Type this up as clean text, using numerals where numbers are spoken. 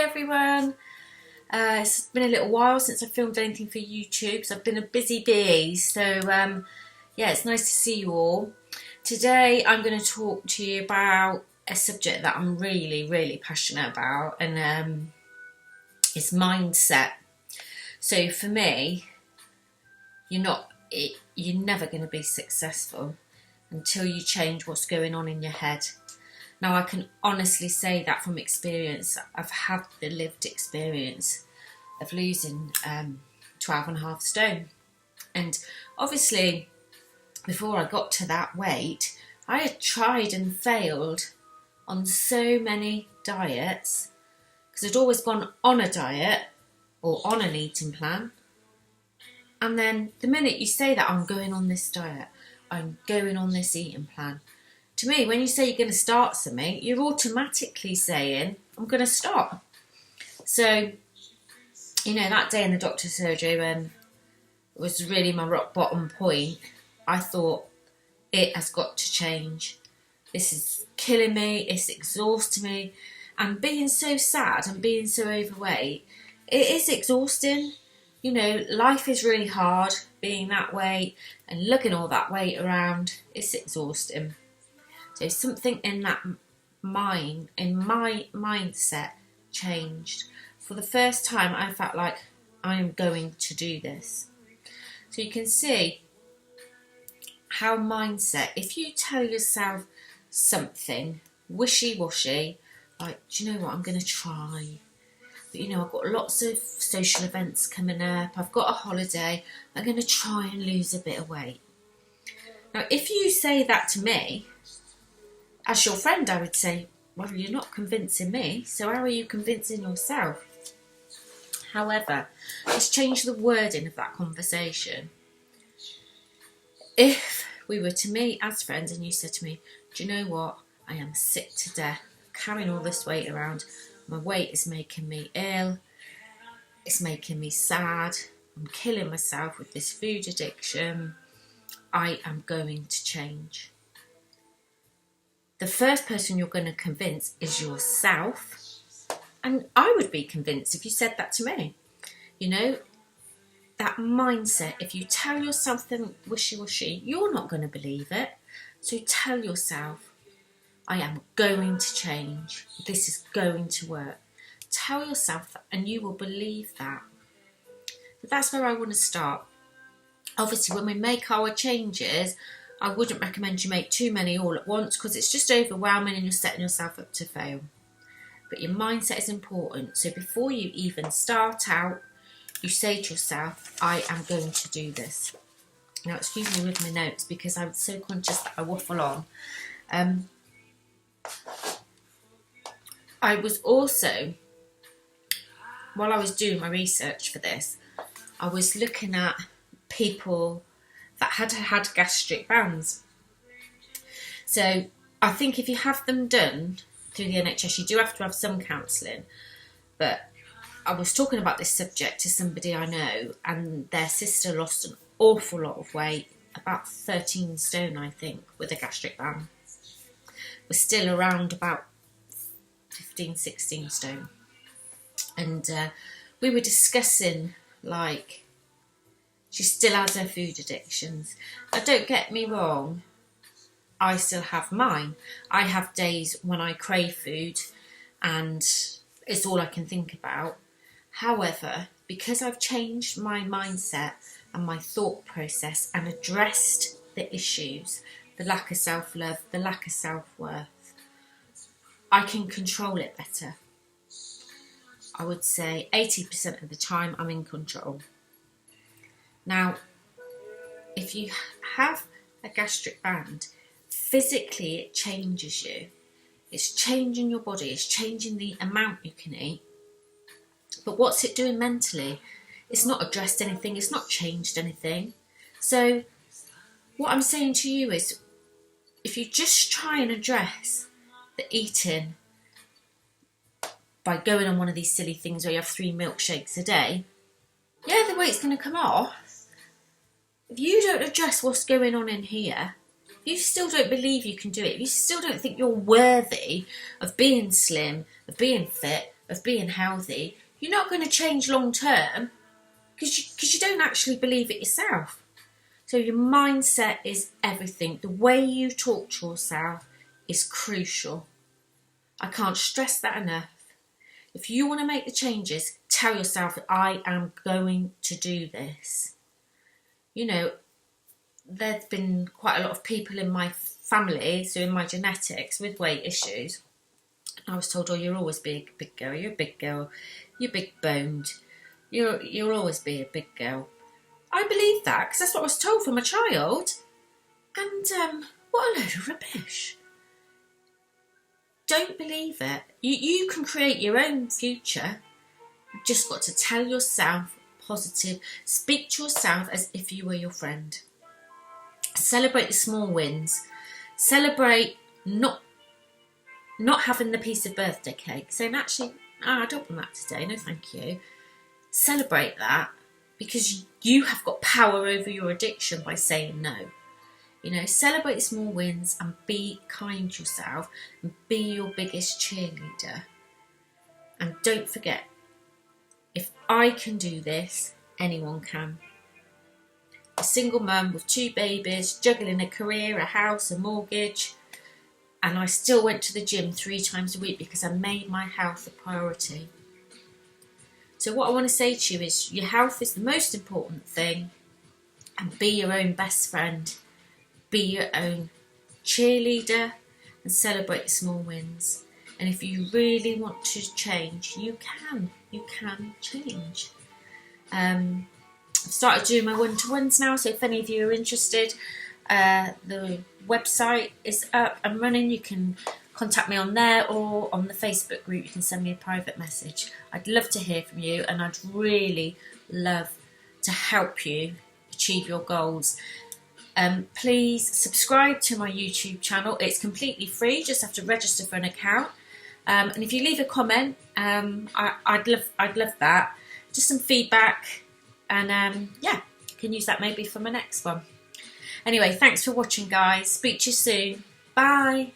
everyone. It's been a little while since I filmed anything for YouTube, so I've been a busy bee. So yeah, it's nice to see you all. Today I'm going to talk to you about a subject that I'm really passionate about, and it's mindset. So for me, you're never going to be successful until you change what's going on in your head. Now, I can honestly say that from experience. I've had the lived experience of losing 12.5 stone. And obviously, before I got to that weight, I had tried and failed on so many diets, because I'd always gone on a diet or on an eating plan. And then the minute you say that, I'm going on this diet, I'm going on this eating plan. To me, when you say you're going to start something, you're automatically saying, I'm going to stop. So, that day in the doctor's surgery, when it was really my rock bottom point, I thought, it has got to change. This is killing me, it's exhausting me. And being so sad and being so overweight, it is exhausting. Life is really hard, being that weight and lugging all that weight around. It's exhausting. So something in my mindset changed. For the first time, I felt like I am going to do this. So you can see how mindset, if you tell yourself something wishy-washy, like, do you know what, I'm going to try. But I've got lots of social events coming up. I've got a holiday. I'm going to try and lose a bit of weight. Now, if you say that to me, as your friend, I would say, well, you're not convincing me, so how are you convincing yourself? However, let's change the wording of that conversation. If we were to meet as friends and you said to me, do you know what? I am sick to death carrying all this weight around. My weight is making me ill. It's making me sad. I'm killing myself with this food addiction. I am going to change. The first person you're going to convince is yourself. And I would be convinced if you said that to me. That mindset, if you tell yourself something wishy-washy, you're not going to believe it. So tell yourself, I am going to change. This is going to work. Tell yourself that and you will believe that. But that's where I want to start. Obviously, when we make our changes, I wouldn't recommend you make too many all at once, because it's just overwhelming and you're setting yourself up to fail. But your mindset is important. So before you even start out, you say to yourself, I am going to do this. Now, excuse me with my notes, because I'm so conscious that I waffle on. I was also, while I was doing my research for this, I was looking at people that had gastric bands. So I think if you have them done through the NHS, you do have to have some counselling. But I was talking about this subject to somebody I know, and their sister lost an awful lot of weight, about 13 stone, I think, with a gastric band. We're still around about 15, 16 stone. And we were discussing, like, she still has her food addictions. Now, don't get me wrong, I still have mine. I have days when I crave food and it's all I can think about. However, because I've changed my mindset and my thought process and addressed the issues, the lack of self-love, the lack of self-worth, I can control it better. I would say 80% of the time I'm in control. Now, if you have a gastric band, physically it changes you. It's changing your body, it's changing the amount you can eat. But what's it doing mentally? It's not addressed anything, it's not changed anything. So what I'm saying to you is, if you just try and address the eating by going on one of these silly things where you have 3 milkshakes a day, yeah, the weight's going to come off. If you don't address what's going on in here, if you still don't believe you can do it, if you still don't think you're worthy of being slim, of being fit, of being healthy, you're not going to change long term because you don't actually believe it yourself. So your mindset is everything. The way you talk to yourself is crucial. I can't stress that enough. If you want to make the changes, tell yourself, I am going to do this. You know, there's been quite a lot of people in my family, so in my genetics, with weight issues. I was told, oh, you'll always be a big girl, you're a big girl, you're big boned, you'll always be a big girl. I believe that because that's what I was told from a child. And what a load of rubbish. Don't believe it. You can create your own future. You've just got to tell yourself positive. Speak to yourself as if you were your friend. Celebrate the small wins. Celebrate not having the piece of birthday cake. Saying, actually, I don't want that today. No, thank you. Celebrate that because you have got power over your addiction by saying no. You know, celebrate the small wins and be kind to yourself and be your biggest cheerleader. And don't forget, if I can do this, anyone can. A single mum with 2 babies, juggling a career, a house, a mortgage, and I still went to the gym 3 times a week because I made my health a priority. So what I want to say to you is your health is the most important thing, and be your own best friend. Be your own cheerleader and celebrate the small wins. And if you really want to change, you can change. I've started doing my one-to-ones now, so if any of you are interested, the website is up and running. You can contact me on there or on the Facebook group. You can send me a private message. I'd love to hear from you, and I'd really love to help you achieve your goals. Please subscribe to my YouTube channel. It's completely free. You just have to register for an account. And if you leave a comment, I'd love that. Just some feedback, and yeah, you can use that maybe for my next one. Anyway, thanks for watching, guys. Speak to you soon. Bye.